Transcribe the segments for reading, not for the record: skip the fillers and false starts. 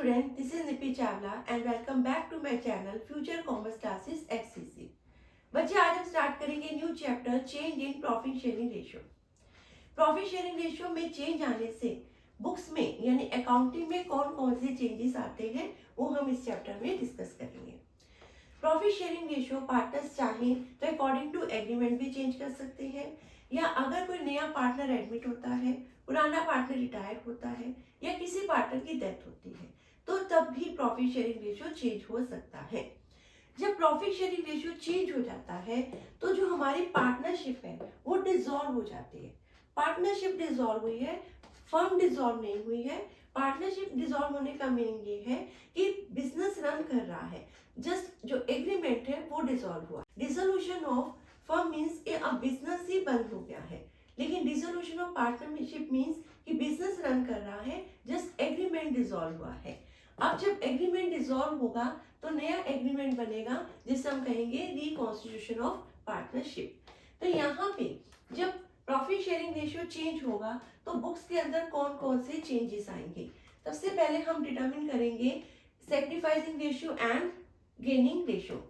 student, this is Nipi Chawla and welcome back to my channel Future Commerce Classes FCC। बच्चे आज हम start करेंगे new chapter change in profit sharing ratio. Profit sharing ratio में change आने से books में यानी accounting में कौन कौन से चेंजेस आते हैं वो हम इस चैप्टर में डिस्कस करेंगे। प्रॉफिट शेयरिंग रेशियो पार्टनर्स चाहें तो अकॉर्डिंग टू एग्रीमेंट भी चेंज कर सकते हैं, या अगर कोई नया पार्टनर एडमिट होता है, पुराना पार्टनर रिटायर होता है या किसी पार्टनर की डेथ होती है तो तब भी प्रॉफिट शेयरिंग रेशियो चेंज हो सकता है। जब प्रॉफिट शेयरिंग रेशियो चेंज हो जाता है तो जो हमारी पार्टनरशिप है वो डिसॉल्व हो जाती है। पार्टनरशिप डिसॉल्व हुई है, फर्म डिसॉल्व नहीं हुई है। पार्टनरशिप डिसॉल्व होने का मीनिंग ये है कि बिजनेस रन कर रहा है, जस्ट जो एग्रीमेंट है वो डिसॉल्व हुआ। डिसोल्यूशन ऑफ फर्म मीन्स अब बिजनेस ही बंद हो गया है, लेकिन डिसोल्यूशन ऑफ पार्टनरशिप मीन्स कि बिजनेस रन कर रहा है, जस्ट एग्रीमेंट डिसॉल्व हुआ है। अब जब एग्रीमेंट डिसॉल्व होगा तो नया एग्रीमेंट बनेगा जिसे हम कहेंगे रिकॉन्स्टिट्यूशन ऑफ पार्टनरशिप। तो यहाँ पे जब प्रॉफिट शेयरिंग रेशियो चेंज होगा तो बुक्स के अंदर कौन कौन से चेंजेस आएंगे। सबसे पहले हम डिटरमिन करेंगे sacrificing ratio and gaining ratio.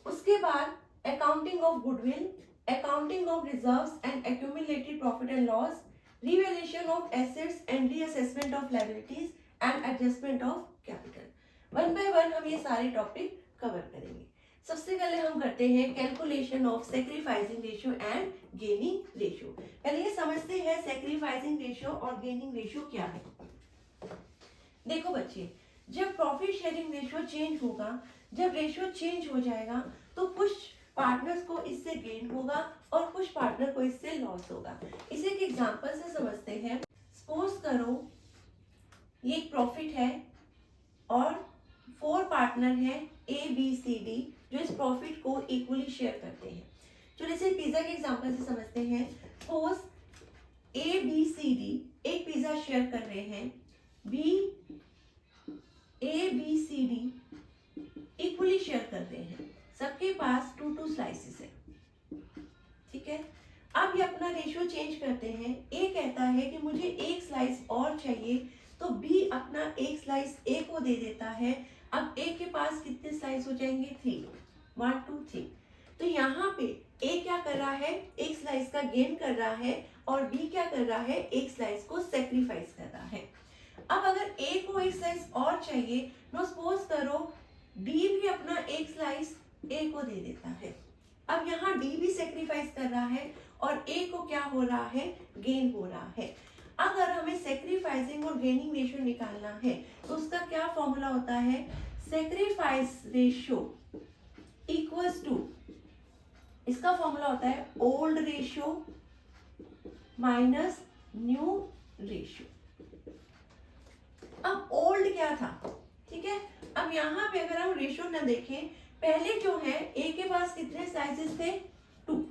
उसके बाद accounting of goodwill, accounting of reserves and accumulated profit and loss, revaluation of assets and reassessment of liabilities and adjustment of capital। One by one हम ये सारे topic cover करेंगे। सबसे पहले हम करते हैं calculation of sacrificing ratio and gaining ratio. पहले ये समझते हैं सैक्रिफाइसिंग रेशियो और गेनिंग रेशियो क्या है। देखो बच्चे, जब प्रॉफिट शेयरिंग रेशियो चेंज होगा, जब रेशियो चेंज हो जाएगा तो कुछ पार्टनर्स को इससे गेन होगा और कुछ पार्टनर को इससे लॉस होगा। इसे एक एग्जांपल से समझते हैं। सपोज करो ये एक प्रॉफिट है और 4 पार्टनर हैं ए बी सी डी जो इस प्रॉफिट को इक्वली शेयर करते हैं। चलिए इसे पिज्जा के एग्जांपल से समझते हैं। Suppose A B C D एक पिज्जा शेयर कर रहे हैं, B A B C D equally share कर रहे हैं, सबके पास 2 स्लाइसेस है, ठीक है। अब ये अपना रेशियो चेंज करते हैं। ए कहता है कि मुझे एक स्लाइस और चाहिए तो बी अपना एक स्लाइस ए को दे देता है। अब ए के पास कितने स्लाइस हो जाएंगे? 3, 1 2 3। तो यहाँ पे ए क्या कर रहा है? एक स्लाइस का गेन कर रहा है और बी क्या कर रहा है? एक स्लाइस को सेक्रीफाइस कर रहा है। अब अगर ए को एक स्लाइस और चाहिए, नो सपोज करो डी भी अपना एक स्लाइस ए को दे देता है। अब यहाँ डी भी सेक्रीफाइस कर रहा है और ए को क्या हो रहा है? गेन हो रहा है। अगर हमें सेक्रीफाइसिंग और गेनिंग रेशियो निकालना है तो उसका क्या फॉर्मूला होता है? सेक्रीफाइस रेशियो इक्वल्स टू, इसका फॉर्मूला होता है old ratio minus new ratio. अब ओल्ड क्या था? ठीक है, अब यहाँ पे अगर हम रेशियो न देखें, पहले जो है ए के पास कितने स्लाइसेस थे? 2।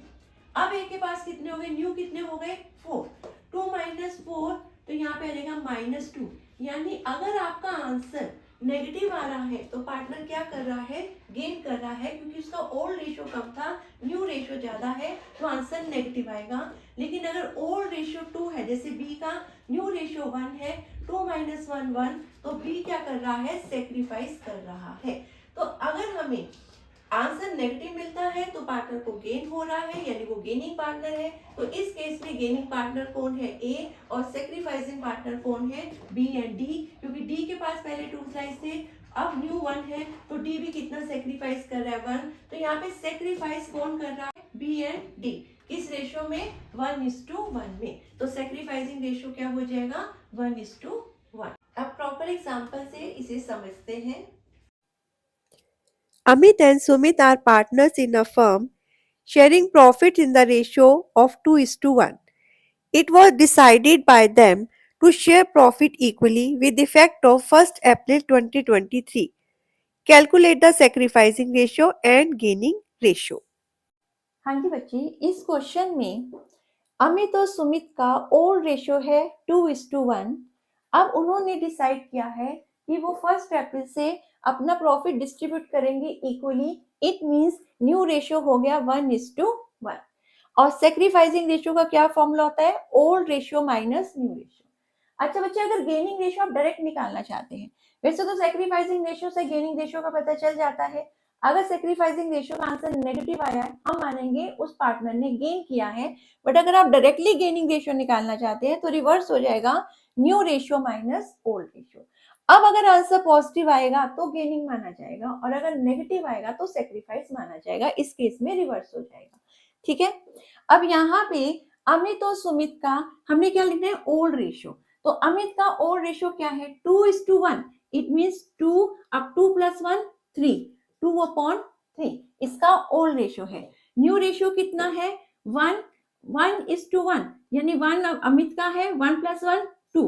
अब ए के पास कितने हो गए? न्यू कितने हो गए? 4। 2 - 4 तो यहाँ पे आ जाएगा -2। यानी अगर आपका आंसर नेगेटिव आ रहा है तो पार्टनर क्या कर रहा है? गेन कर रहा है, क्योंकि उसका ओल्ड रेशियो कम था, न्यू रेशियो ज्यादा है तो आंसर नेगेटिव आएगा। लेकिन अगर ओल्ड रेशियो 2 है, जैसे बी का न्यू रेशियो 1 है, 2 - 1 1, तो बी क्या कर रहा है? सेक्रीफाइस कर रहा है। तो अगर हमें आंसर नेगेटिव मिलता है तो पार्टनर को गेन हो रहा है, यानी वो गेनिंग पार्टनर है। तो इस केस में गेनिंग पार्टनर कौन है? ए, और सेक्रीफाइसिंग पार्टनर कौन है? बी एंड डी, क्योंकि डी के पास पहले 2 स्लाइस थे, अब न्यू 1 है तो डी भी कितना सेक्रीफाइस कर रहा है? 1। तो यहाँ पे सेक्रीफाइस कौन कर रहा है? B and D. किस रेशियो में? 1:1 में। तो सेक्रीफाइसिंग रेशियो क्या हो जाएगा? 1:1। अब प्रॉपर एग्जांपल से इसे समझते हैं। Amit and Sumit are partners in a firm, sharing profits in the ratio of 2:1. It was decided by them to share profit equally with effect of 1st April 2023. Calculate the sacrificing ratio and gaining ratio. हाँ जी बच्चे, इस question में अमित और सुमित का old ratio है 2:1। अब उन्होंने decide किया है कि वो 1 अप्रैल से अपना प्रॉफिट डिस्ट्रीब्यूट करेंगे equally. It means new ratio हो गया 1:1। और सेक्रीफाइसिंग रेशियो का क्या फॉर्मूला होता है? Old ratio minus new ratio. अच्छा बच्चे, अगर गेनिंग रेशियो आप डायरेक्ट निकालना चाहते हैं, वैसे तो सेक्रीफाइसिंग रेशियो से गेनिंग रेशियो का पता चल जाता है। अगर सेक्रीफाइसिंग रेशियो का आंसर नेगेटिव आया है, हम मानेंगे उस पार्टनर ने गेन किया है। बट अगर आप डायरेक्टली गेनिंग रेशियो निकालना चाहते हैं तो रिवर्स हो जाएगा, new ratio minus old ratio. अब अगर आंसर पॉजिटिव आएगा तो गेनिंग माना जाएगा, और अगर नेगेटिव आएगा तो सेक्रीफाइस माना जाएगा। इस केस में रिवर्स हो जाएगा। ठीक है, अब यहाँ पे अमित और सुमित का हमने क्या लिखना है, ओल्ड रेशियो। तो अमित का ओल्ड रेशियो क्या है, 2:1। इट मीन्स 2 अब 2 + 1 3, 2/3 इसका ओल्ड रेशियो है। न्यू रेशियो कितना है, 1:1, यानी 1 अमित का है, 1 + 1 2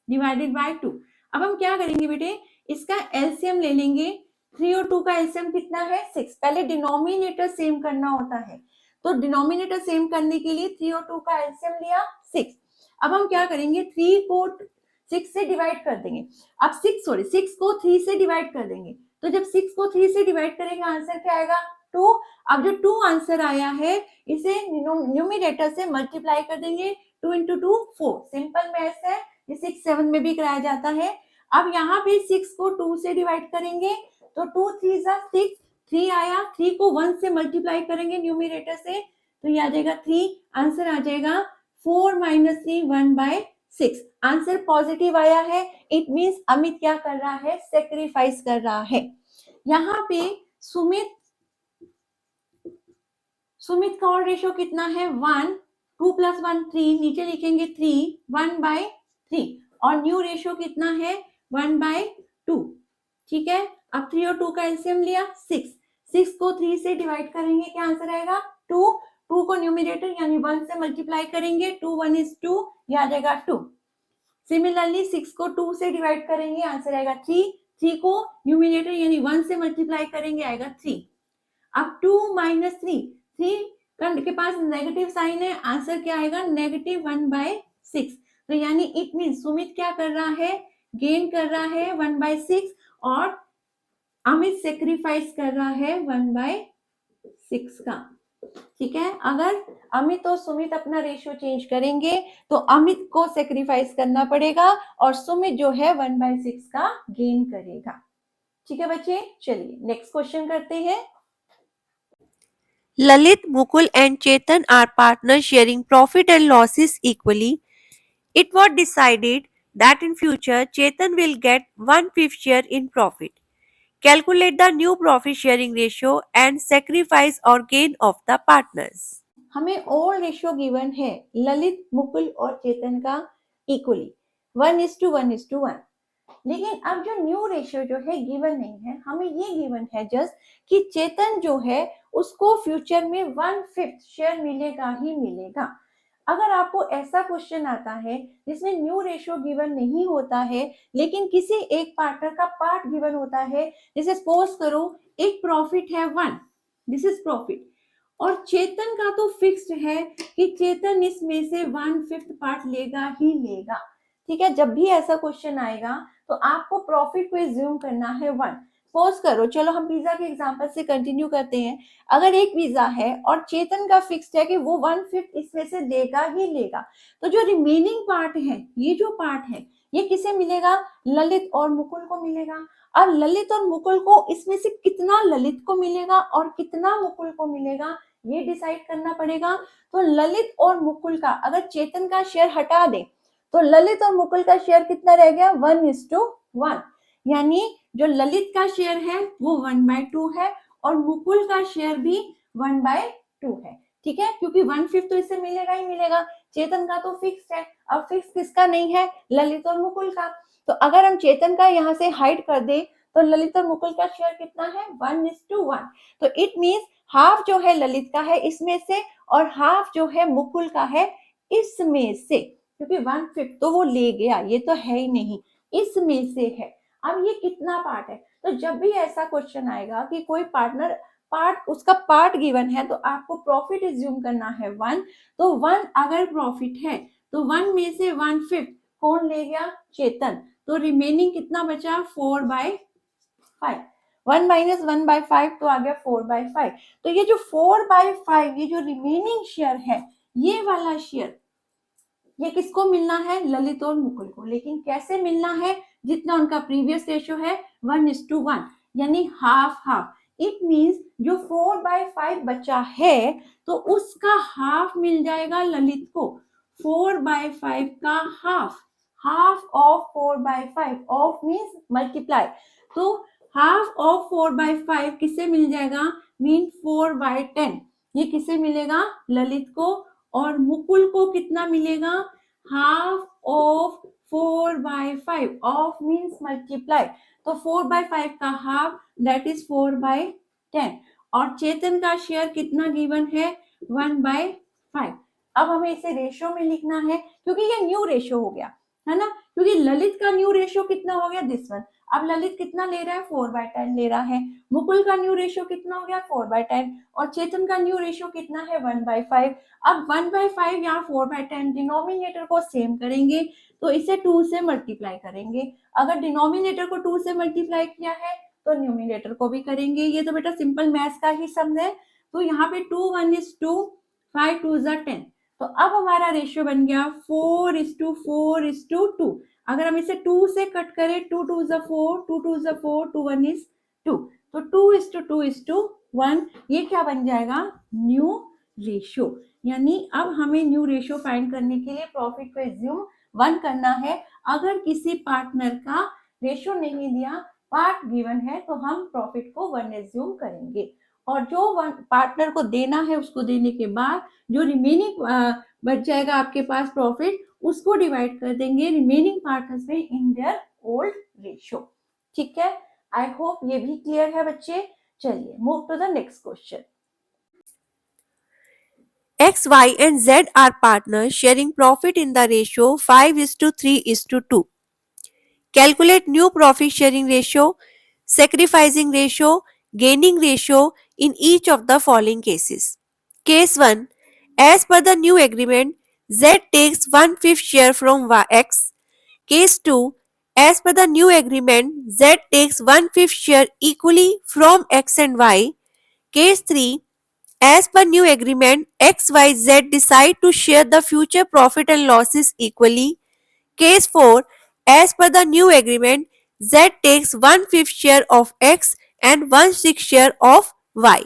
डिवाइडेड बाय 2। अब हम क्या करेंगे बेटे, इसका एलसीएम ले लेंगे। 3 और 2 का एलसीएम कितना है, 6। पहले डिनोमिनेटर सेम करना होता है, तो डिनोमिनेटर सेम करने के लिए 3 और 2 का एलसीएम लिया 6। अब हम क्या करेंगे, 3 को 6 से डिवाइड कर देंगे। अब 6 को 3 से डिवाइड कर देंगे। तो जब 6 को 3 से डिवाइड करेंगे आंसर क्या आएगा, 2। अब जो 2 आंसर आया है इसे न्यूमरेटर से मल्टीप्लाई कर देंगे। 2 × 2 4, सिंपल मैथ्स है, ये 6 7 में भी कराया जाता है। अब यहाँ पे 6 को 2 से डिवाइड करेंगे तो 2 3 6, 3 आया, 3 को 1 से मल्टीप्लाई करेंगे न्यूमरेटर से, तो ये आ जाएगा 3। आंसर आ जाएगा 4 - 3 1/6। आंसर पॉजिटिव आया है, इट मींस अमित क्या कर रहा है, सेक्रीफाइस कर रहा है। यहाँ पे सुमित का और रेशियो कितना है, 1, 2 + 1 3, नीचे लिखेंगे 3, 1/3, और न्यू रेशियो कितना है, 1/2। ठीक है, अब 3 और 2 का एलसीएम लिया 6, 6 को 3 से डिवाइड करेंगे, क्या आंसर आएगा, 2। 2 को न्यूमरेटर यानी 1 से मल्टीप्लाई करेंगे, 2 1 is 2, ये आ जाएगा 2। सिमिलरली 6 को 2 से डिवाइड करेंगे, आंसर आएगा 3। 3 को न्यूमरेटर यानी 1 से मल्टीप्लाई करेंगे, आएगा 3। अब 2 - 3 के पास नेगेटिव साइन है, आंसर क्या आएगा, -1/6। तो यानी इट मीन सुमित क्या कर रहा है, गेन कर रहा है 1/6, और अमित सेक्रीफाइस कर रहा है 1/6 का। ठीक है, अगर अमित और सुमित अपना रेशियो चेंज करेंगे तो अमित को सेक्रीफाइस करना पड़ेगा और सुमित जो है 1/6 का गेन करेगा। ठीक है बच्चे, चलिए नेक्स्ट क्वेश्चन करते हैं। Lalit, Mukul, and Chetan are partners sharing profit and losses equally. It was decided that in future Chetan will get 1/5 share in profit. Calculate the new profit sharing ratio and sacrifice or gain of the partners. हमें old ratio given है ललित, मुकुल और चेतन का equally 1:1:1। लेकिन अब जो new ratio जो है given नहीं है, हमें ये गिवन है जस्ट कि चेतन जो है उसको फ्यूचर में 1/5 शेयर मिलेगा ही मिलेगा। अगर आपको ऐसा क्वेश्चन आता है जिसमें न्यू रेशियो गिवन नहीं होता है लेकिन किसी एक पार्टनर का पार्ट गिवन होता है, जैसे सपोज करो एक प्रॉफिट है 1, दिस इज प्रॉफिट, और चेतन का तो फिक्स्ड है कि चेतन इसमें से 1/5 पार्ट लेगा ही लेगा। ठीक है, जब भी ऐसा क्वेश्चन आएगा तो आपको प्रॉफिट को एज्यूम करना है 1। सपोज करो, चलो हम पिज्जा के एग्जांपल से कंटिन्यू करते हैं। अगर एक पिज्जा है और चेतन का फिक्स्ड है कि वो 1/5 इसमें से लेगा ही लेगा, तो जो रिमेनिंग पार्ट है, ये जो पार्ट है ये किसे मिलेगा, ललित और मुकुल को मिलेगा। अब ललित और मुकुल को इसमें से कितना ललित को मिलेगा और कितना मुकुल को मिलेगा, ये डिसाइड करना पड़ेगा। तो ललित और मुकुल का अगर चेतन का शेयर हटा दे तो ललित और मुकुल का शेयर कितना रह गया, 1:1। यानी जो ललित का शेयर है वो 1/2 है और मुकुल का शेयर भी 1/2 है। ठीक है, क्योंकि 1/5 तो इससे मिलेगा ही मिलेगा, चेतन का तो फिक्स है। अब फिक्स किसका नहीं है, ललित और मुकुल का। तो अगर हम चेतन का यहाँ से हाइड कर दे तो ललित और मुकुल का शेयर कितना है, 1:1। तो इट मीन्स हाफ जो है ललित का है इसमें से और हाफ जो है मुकुल का है इसमें से, क्योंकि 1/5 तो वो ले गया, ये तो है ही नहीं, इसमें से है। अब ये कितना पार्ट है, तो जब भी ऐसा क्वेश्चन आएगा कि कोई पार्टनर पार्ट उसका पार्ट गिवन है तो आपको प्रॉफिट एज्यूम करना है 1। तो 1 अगर प्रॉफिट है तो 1 में से 1/5 कौन ले गया, चेतन। तो रिमेनिंग कितना बचा, 4/5। 1 - 1/5 तो आ गया 4/5। तो ये जो 4/5 ये जो रिमेनिंग शेयर है, ये वाला शेयर ये किसको मिलना है, ललित और मुकुल को। लेकिन कैसे मिलना है, जितना उनका प्रीवियस रेशियो है 1:1, यानी हाफ हाफ। इट मीन्स जो 4/5 बचा है तो उसका हाफ मिल जाएगा ललित को। 4/5 का half, half of 4/5, of means multiply, तो हाफ ऑफ 4/5 किसे मिल जाएगा, मीन 4/10। ये किसे मिलेगा, ललित को। और मुकुल को कितना मिलेगा, half of 4/5, of means multiply, तो 4/5 का हाफ दैट इज 4/10। और चेतन का शेयर कितना गिवन है, 1/5। अब हमें इसे रेशियो में लिखना है क्योंकि ये न्यू रेशियो हो गया है ना, क्योंकि ललित का न्यू रेशियो कितना हो गया, दिस वन। अब ललित कितना ले रहा है, 4/10 ले रहा है। मुकुल का न्यू रेशियो कितना हो गया, 4/10। और चेतन का न्यू रेशियो कितना है, 1/5। अब 1/5 यहाँ 4/10, डिनोमिनेटर को सेम करेंगे तो इसे 2 से मल्टीप्लाई करेंगे। अगर डिनोमिनेटर को 2 से मल्टीप्लाई किया है तो न्यूमिनेटर को भी करेंगे। ये तो बेटा सिंपल मैथ्स का ही सम है। तो यहाँ पे 2 1 is 2, 5 2 is 10। तो अब हमारा रेशियो बन गया 4:4:2। अगर हम इसे 2 से कट करें, 2 2 is 4, 2 2 is 4, 2 1 is 2, तो 2:2:1 ये क्या बन जाएगा, न्यू रेशियो। यानी अब हमें न्यू रेशियो फाइंड करने के लिए प्रॉफिट को एज्यूम 1 करना है। अगर किसी पार्टनर का रेशियो नहीं दिया, पार्ट गिवन है, तो हम प्रॉफिट को 1 एज्यूम करेंगे। और जो पार्टनर को देना है उसको देने के बाद जो रिमेनिंग बच जाएगा आपके पास प्रॉफिट, उसको डिवाइड कर देंगे रिमेनिंग पार्टनर्स में इन देयर ओल्ड रेशियो। ठीक है, आई होप ये भी क्लियर है बच्चे। चलिए move to the next question. X, Y, and Z are partners sharing profit in the ratio 5:3:2. Calculate new profit sharing ratio, sacrificing ratio, gaining ratio in each of the following cases. Case 1. As per the new agreement, Z takes 1/5 share from X. Case 2. As per the new agreement, Z takes 1/5 share equally from X and Y. Case 3. As per new agreement, X, Y, Z decide to share the future profit and losses equally. Case 4. As per the new agreement, Z takes 1/5 share of X and 1/6 share of Y.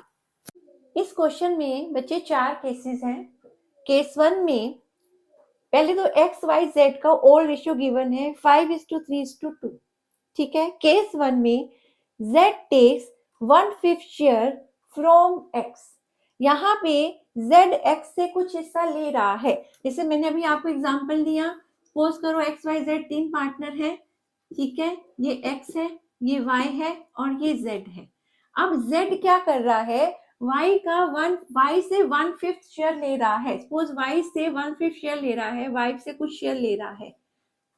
इस question में बच्चे 4 cases हैं। Case 1 में पहले तो X Y Z का old ratio given है 5:3:2। ठीक है, केस 1 में Z takes 1/5 share from X. यहाँ पे जेड एक्स से कुछ हिस्सा ले रहा है। जैसे मैंने अभी आपको एग्जांपल दिया, सपोज करो एक्स वाई जेड 3 पार्टनर है। ठीक है, ये एक्स है, ये वाई है और ये जेड है। अब जेड क्या कर रहा है, वाई से 1/5 शेयर ले रहा है। सपोज वाई से 1/5 शेयर ले रहा है, वाई से कुछ शेयर ले रहा है,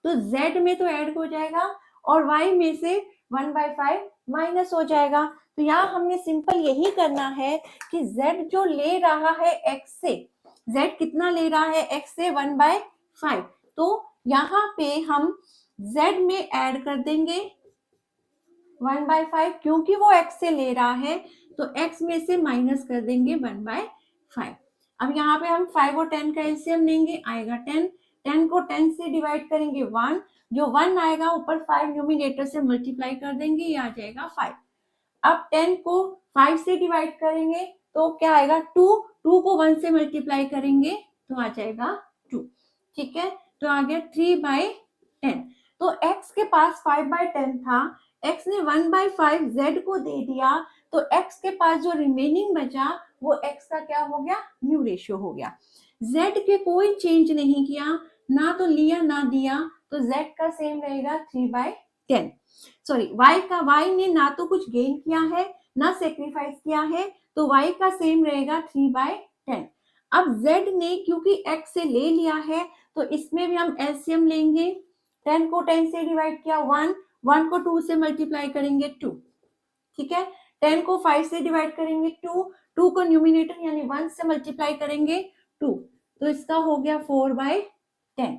तो जेड में तो ऐड हो जाएगा और वाई में से 1/5 माइनस हो जाएगा। तो यहाँ हमने सिंपल यही करना है कि जेड जो ले रहा है एक्स से, जेड कितना ले रहा है एक्स से, 1/5। तो यहाँ पे हम जेड में ऐड कर देंगे 1/5, क्योंकि वो एक्स से ले रहा है तो एक्स में से माइनस कर देंगे 1/5। अब यहाँ पे हम 5 और 10 का एलसीएम लेंगे, आएगा 10। 10 को 10 से डिवाइड करेंगे 1, जो 1 आएगा ऊपर 5 न्यूमिनेटर से मल्टीप्लाई कर देंगे, ये आ जाएगा 5। अब 10 को 5 से डिवाइड करेंगे तो क्या आएगा 2, 2 को 1 से मल्टीप्लाई करेंगे तो आ जाएगा 2। ठीक है, तो आ गया 3/10। तो x के पास 5/10 था, x ने 1/5 z को दे दिया, तो x के पास जो रिमेनिंग बचा वो x का क्या हो गया, न्यू रेशियो हो गया। z के कोई चेंज नहीं किया, ना तो लिया ना दिया, तो z का सेम रहेगा 3/10। सॉरी, y ने ना तो कुछ गेन किया है ना सेक्रीफाइस किया है, तो y का सेम रहेगा 3/10। अब z ने क्योंकि x से ले लिया है तो इसमें भी हम एलसीएम लेंगे। 10 को 10 से डिवाइड किया 1, 1 को 2 से मल्टीप्लाई करेंगे 2। ठीक है, 10 को 5 से डिवाइड करेंगे 2, 2 को न्यूमिनेटर यानी 1 से मल्टीप्लाई करेंगे 2, तो इसका हो गया 4/10।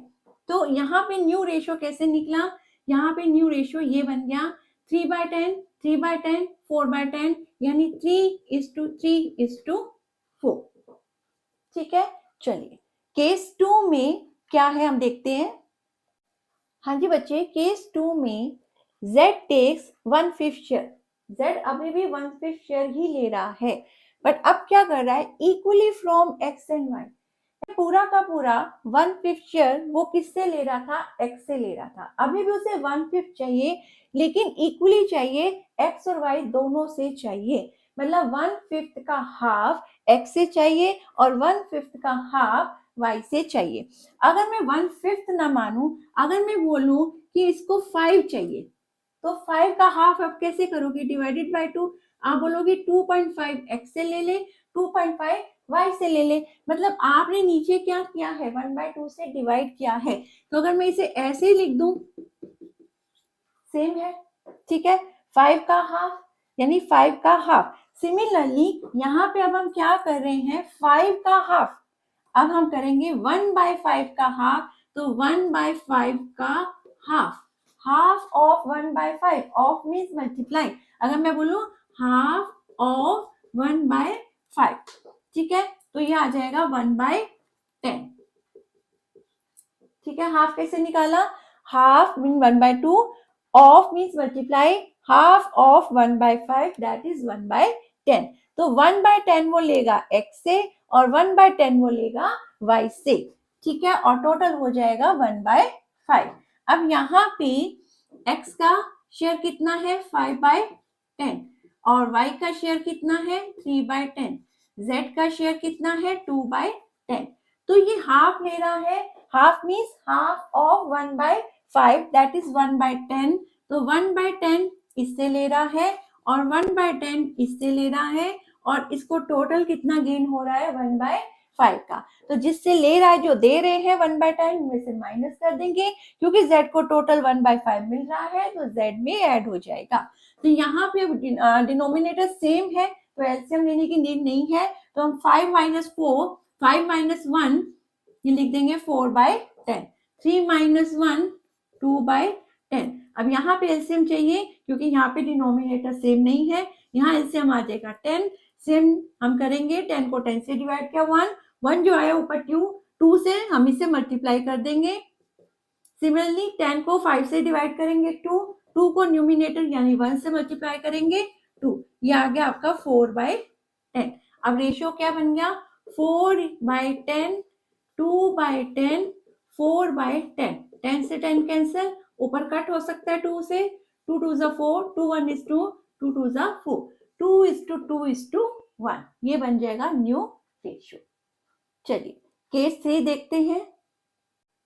तो यहाँ पे न्यू रेशियो कैसे निकला, यहाँ पे न्यू रेशियो ये बन गया 3/10, 3/10, 4/10, यानी 3:3:4। ठीक है, चलिए केस 2 में क्या है हम देखते हैं। हाँ जी बच्चे, केस 2 में Z टेक्स 1/5 शेयर। Z अभी भी 1/5 शेयर ही ले रहा है, बट अब क्या कर रहा है, equally from X and Y। पूरा का पूरा 1/5 शेयर वो किससे ले रहा था, X से ले रहा था। अभी भी उसे 1/5 चाहिए, लेकिन इक्वली चाहिए, X और Y दोनों से चाहिए। मतलब 1/5 का हाफ X से चाहिए और 1/5 का हाफ Y से चाहिए। अगर मैं 1/5 ना मानूं, अगर मैं बोलूं कि इसको 5 चाहिए, तो 5 का हाफ अब कैसे करोगे, डिवाइडेड बाय 2। आप बोलोगे 2.5 X से ले ले, 2.5 Y से ले ले। मतलब आपने नीचे क्या किया है, 1/2 से डिवाइड किया है। तो अगर मैं इसे ऐसे ही लिख दूं, सेम है, ठीक है, 5 का हाफ यानी 5 का हाफ। सिमिलरली यहाँ पे अब हम क्या कर रहे हैं, 5 का हाफ अब हम करेंगे 1/5 का हाफ। तो 1/5 का half, half of 1/5, of means multiply. अगर मैं बोलूं हाफ ऑफ 1/5, ठीक है, तो ये आ जाएगा 1/10। ठीक है, हाफ कैसे निकाला, half mean 1/2, of means multiply, half of 1/5 that is 1/10। तो 1/10 वो लेगा x से और 1/10 वो लेगा y से, ठीक है, और टोटल हो जाएगा 1/5। अब यहाँ पे x का शेयर कितना है, 5/10, और y का शेयर कितना है, 3/10, z का शेयर कितना है, 2/10। तो ये हाफ ले रहा है, half means half of 1/5 that is 1/10। तो 1/10 इससे ले रहा है और 1/10 इससे ले रहा है, और इसको टोटल कितना गेन हो रहा है, 1/5 का। तो जिससे ले रहा है, जो दे रहे हैं 1/10 में से माइनस कर देंगे, क्योंकि z को टोटल 1/5 मिल रहा है तो z में ऐड हो जाएगा। तो यहाँ पे डिनोमिनेटर सेम है, तो एलसीएम लेने की नीड नहीं है। तो हम 5 - 4, 5 - 1 ये लिख देंगे 4/10, 3 - 1 2/10। अब यहाँ पे एलसीएम चाहिए, क्योंकि यहाँ पे डिनोमिनेटर सेम नहीं है, यहाँ एलसीएम आ जाएगा 10। सेम हम करेंगे, 10 को 10 से डिवाइड किया 1 जो आया ऊपर 2 से हम इसे मल्टीप्लाई कर देंगे। सिमिलरली 10 को 5 से डिवाइड करेंगे 2 को न्यूमिनेटर यानी 1 से मल्टीप्लाई करेंगे 2, ये आ गया आपका 4/10। अब रेशियो क्या बन गया, 4/10, 2/10, 4/10। 10 से 10 कैंसिल, ऊपर कट हो सकता है 2 से, 2 2 ज़ा 4, 2 1 is 2, 2 2 ज़ा 4, 2:2:1, ये बन जाएगा न्यू रेशियो। चलिए केस 3 देखते हैं।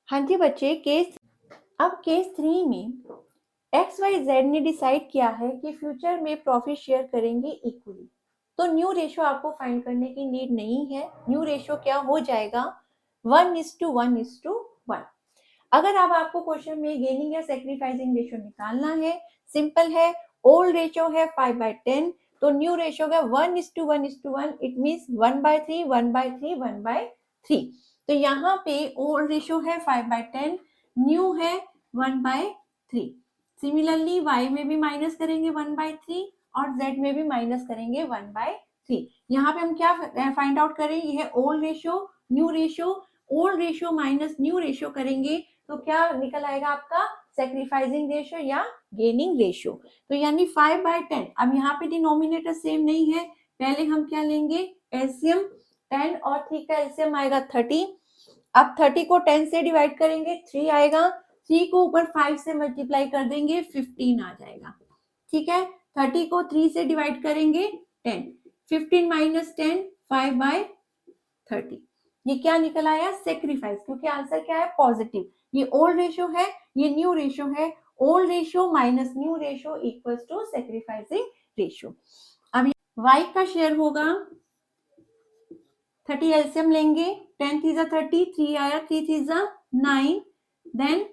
हाँ जी बच्चे, अब केस 3 में XYZ ने डिसाइड किया है कि फ्यूचर में प्रॉफिट शेयर करेंगे इक्वली। तो न्यू रेशियो आपको फाइंड करने की नीड नहीं है। न्यू रेशियो क्या हो जाएगा, 1:1:1। अगर अब आपको क्वेश्चन में गेनिंग या सेक्रीफाइसिंग रेशियो निकालना है, सिंपल है, ओल्ड रेशियो है 5/10, तो न्यू रेशियो है 1:1:1। It means 1/3, 1/3, 1/3। तो यहाँ पे ओल्ड रेशियो है 5/10, न्यू है 1/3। सिमिलरली y में भी माइनस करेंगे 1/3 और z में भी माइनस करेंगे 1/3। यहाँ पे हम क्या फाइंड आउट करें, ये है old ratio, new ratio. Old ratio minus new ratio करेंगे तो क्या निकल आएगा आपका, सेक्रीफाइसिंग रेशियो या गेनिंग रेशियो। तो यानी 5/10। अब यहाँ पे डिनोमिनेटर सेम नहीं है, पहले हम क्या लेंगे, एलसीएम। 10 और 3 का एलसीएम आएगा 30। अब 30 को 10 से डिवाइड करेंगे 3 आएगा, 3 को ऊपर 5 से मल्टीप्लाई कर देंगे 15 आ जाएगा, ठीक है। 30 को 3 से डिवाइड करेंगे 10, 15 - 10 5/30। ये क्या निकल आया, सेक्रीफाइस, क्योंकि आंसर क्या है, पॉजिटिव। ये ओल्ड रेशियो है, ये न्यू रेशियो है। Old ratio minus new ratio equals to sacrificing ratio. अब y का शेयर होगा 30, एलसीएम लेंगे, 10 3 ज़ा 30, 3 आया, 3 3 ज़ा 9, देन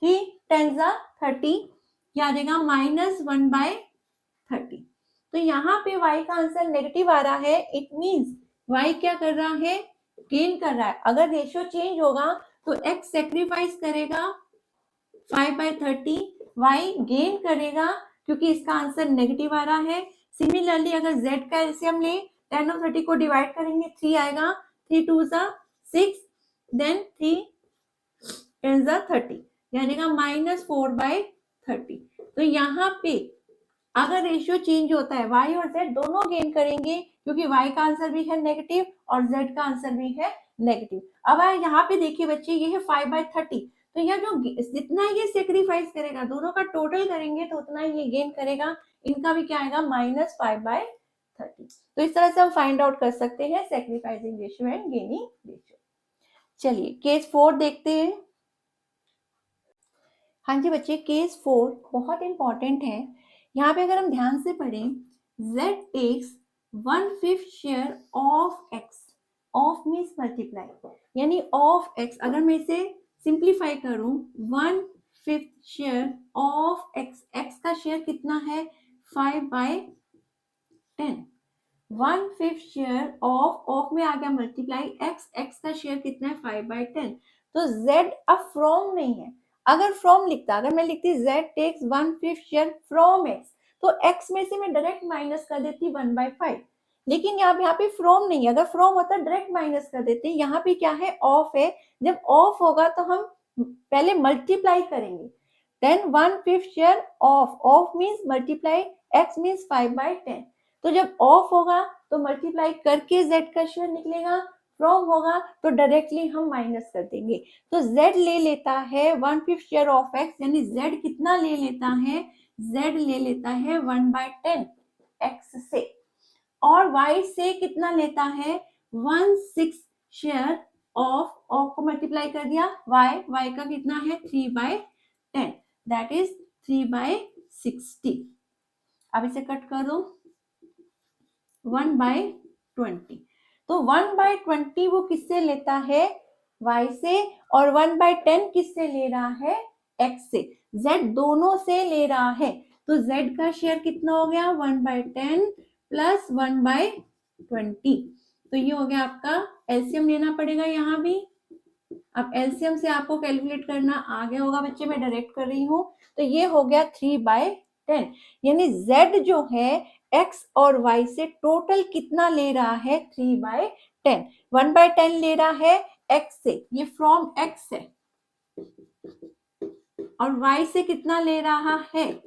3 10 ज़ा 30, क्या आ जाएगा -1/30। तो यहाँ पे y का आंसर नेगेटिव आ रहा है, इट मींस y क्या कर रहा है, गेन कर रहा है। अगर रेशियो चेंज होगा तो x सेक्रीफाइस करेगा 5/30, y गेन करेगा क्योंकि इसका आंसर नेगेटिव आ रहा है। सिमिलरली अगर z का एलसीएम ले, 10 और 30 को डिवाइड करेंगे 3 आएगा, 3 2 ज़ा 6, देन 3 10 ज़ा 30, यानी का -4/30। तो यहाँ पे अगर रेशियो चेंज होता है y और z दोनों गेन करेंगे, क्योंकि y का आंसर भी है नेगेटिव और z का आंसर भी है नेगेटिव। अब यहाँ पे देखिए बच्चे, ये है 5/30, तो यह जो जितना ये सेक्रीफाइस करेगा दोनों का टोटल करेंगे तो उतना ये गेन करेगा। इनका भी क्या आएगा, -5/30। तो इस तरह से हम फाइंड आउट कर सकते हैं sacrificing ratio and gaining ratio. चलिए केस 4 देखते हैं। हाँ जी बच्चे, केस 4 बहुत इंपॉर्टेंट है। यहाँ पे अगर हम ध्यान से पढ़ें, z takes 1/5 share of x, of means multiply, यानी ऑफ x, अगर मैं इसे सिंप्लीफाई करूं 1/5 शेयर ऑफ x, x का शेयर कितना है 5/10, 1/5 शेयर ऑफ में आ गया मल्टीप्लाई x का शेयर कितना है 5/10। तो z अब फ्रॉम नहीं है, अगर फ्रॉम लिखता, अगर मैं लिखती z takes 1/5 share from x, तो x में से मैं डायरेक्ट माइनस कर देती 1/5, लेकिन यहाँ पे फ्रॉम नहीं है, अगर फ्रॉम होता डायरेक्ट माइनस कर देते। यहाँ पे क्या है, ऑफ है, जब ऑफ होगा तो हम पहले मल्टीप्लाई करेंगे, then 1/5 share of means multiply x means 5/10। तो जब ऑफ होगा तो मल्टीप्लाई करके z का शेयर निकलेगा, फ्रॉम होगा तो डायरेक्टली हम माइनस कर देंगे। तो z ले लेता है 1/5 शेयर ऑफ x, यानी z कितना ले लेता है, z ले लेता है 1/10 x से, और y से कितना लेता है 1/6 शेयर ऑफ को मल्टीप्लाई कर दिया y का कितना है 3/10, दैट इज 3/60। अब इसे कट कर दो 1/20, तो 1/20 वो किससे लेता है, y से, और 1/10 किससे ले रहा है, x से। z दोनों से ले रहा है, तो z का शेयर कितना हो गया 1/10 प्लस 1/20, तो ये हो गया आपका, एलसीएम लेना पड़ेगा यहाँ भी। अब एलसीएम से आपको कैलकुलेट करना आ गया होगा बच्चे, मैं डायरेक्ट कर रही हूँ। तो ये हो गया 3/10, यानी z जो है x और y से टोटल कितना ले रहा है 3/10, 1/10 ले रहा है x से, ये फ्रॉम x है, और y से कितना ले रहा है,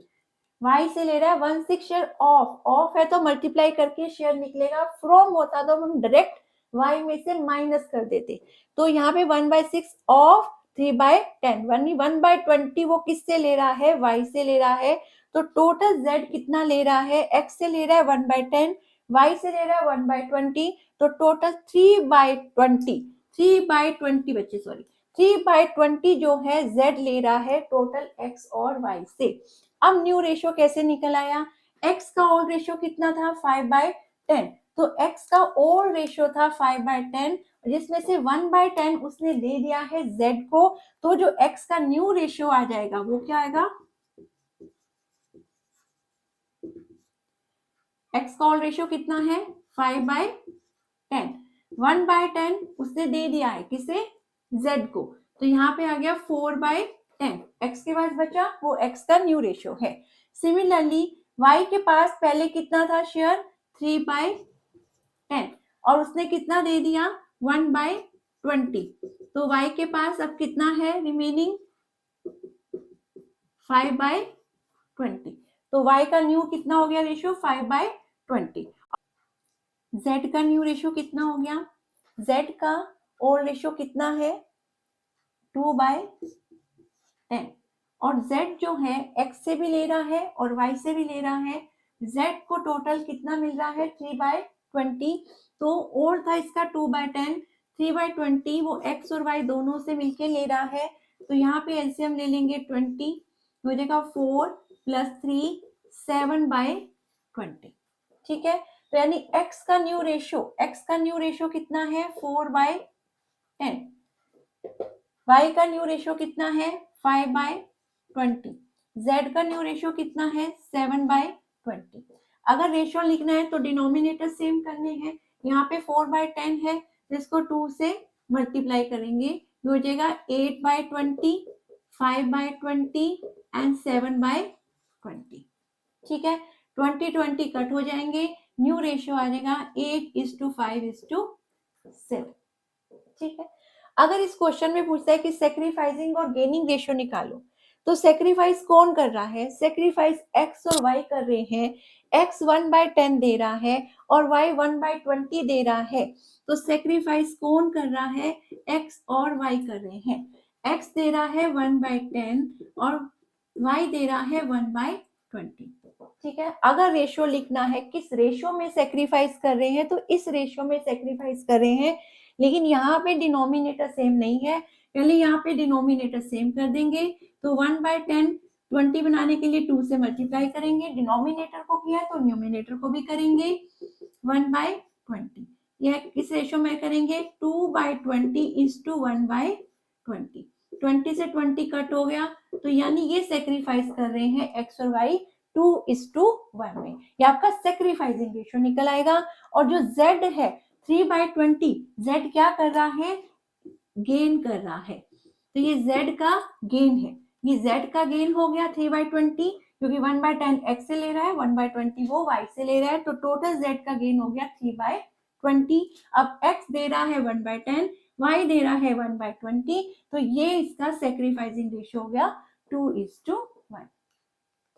y से ले रहा है 1/6 शेयर ऑफ है तो मल्टीप्लाई करके शेयर निकलेगा, फ्रॉम होता तो हम डायरेक्ट y में से माइनस कर देते। तो यहाँ पे 1/6 ऑफ 3/10, 1/20 वो किससे ले रहा है, y से ले रहा है। तो टोटल z कितना ले रहा है, x से ले रहा है 1/10, y से ले रहा है 1/20, तो टोटल 3/20 बच्चे, सॉरी 3/20 जो है z ले रहा है टोटल x और y से। अब न्यू रेशियो कैसे निकल आया, x का ओल्ड रेशियो कितना था 5/10, तो x का ओल्ड रेशियो था 5/10, जिसमें से 1/10 उसने दे दिया है z को, तो जो x का न्यू रेशियो आ जाएगा वो क्या आएगा, x का ओल्ड रेशियो कितना है 5/10, 1/10 उसने दे दिया है किसे, z को, तो यहाँ पे आ गया 4/10, x के पास बचा वो x का न्यू रेशियो है। सिमिलरली y के पास पहले कितना था शेयर 3/10, और उसने कितना दे दिया 1/20, तो y के पास अब कितना है रिमेनिंग 5/20, तो y का न्यू कितना हो गया रेशियो 5/20। z का न्यू रेशियो कितना हो गया, z का ओल्ड रेशियो कितना है 2/10, और z जो है x से भी ले रहा है और y से भी ले रहा है, z को टोटल कितना मिल रहा है 3/20, तो ओल्ड था इसका 2/10, 3/20 वो x और y दोनों से मिलके ले रहा है, तो यहाँ पे एलसीएम ले लेंगे 20, हो जाएगा 4 + 3 7/20, ठीक है। तो यानी x का न्यू रेशियो कितना है 4/10, y का न्यू रेशियो कितना है 5/20, z का न्यू रेशियो कितना है 7/20। अगर रेशियो लिखना है तो डिनोमिनेटर सेम करने हैं, यहाँ पे 4/10 है, जिसको 2 से मल्टीप्लाई करेंगे, हो जाएगा 8/20, 5/20 एंड 7/20, ठीक है। 20 कट हो जाएंगे, न्यू रेशियो आ जाएगा 8:5:7, ठीक है। अगर इस क्वेश्चन में पूछता है कि सेक्रीफाइसिंग और गेनिंग रेशियो निकालो, तो सेक्रीफाइस कौन कर रहा है? सेक्रीफाइस x और y कर रहे हैं। x 1/10 दे रहा है और y 1/20 दे रहा है। तो सेक्रीफाइस कौन कर रहा है? x और y कर रहे हैं। x दे रहा है 1/10 और y दे रहा है 1/20। ठीक है, अगर रेशियो लिखना है किस रेशियो में सेक्रीफाइस कर रहे हैं, तो इस रेशियो में सेक्रीफाइस कर रहे हैं। लेकिन यहाँ पे डिनोमिनेटर सेम नहीं है, पहले यहाँ पे डिनोमिनेटर सेम कर देंगे। तो 1/10 20 बनाने के लिए 2 से मल्टीप्लाई करेंगे, डिनोमिनेटर को किया तो न्यूमिनेटर को भी करेंगे 1/20। यह किस रेशियो में करेंगे? 2/20 इज टू 1/20। 20 से 20 कट हो गया, तो यानी ये सेक्रीफाइस कर रहे हैं x और y 2:1 में। ये आपका सेक्रीफाइसिंग रेशियो निकल आएगा। और जो z है 3/20, z क्या कर रहा है? गेन कर रहा है। तो ये z का गेन है, ये z का गेन हो गया 3/20, क्योंकि 1/10 x से ले रहा है, 1/20 वो y से ले रहा है, तो टोटल z का गेन हो गया 3/20। अब x दे रहा है 1/10, y दे रहा है 1/20, तो ये इसका सेक्रीफाइसिंग रेशियो हो गया 2:1।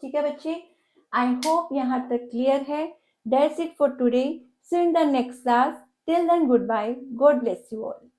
ठीक है बच्चे, आई होप यहाँ तक क्लियर है। That's it for today, see you in the next class. Till then goodbye, God bless you all.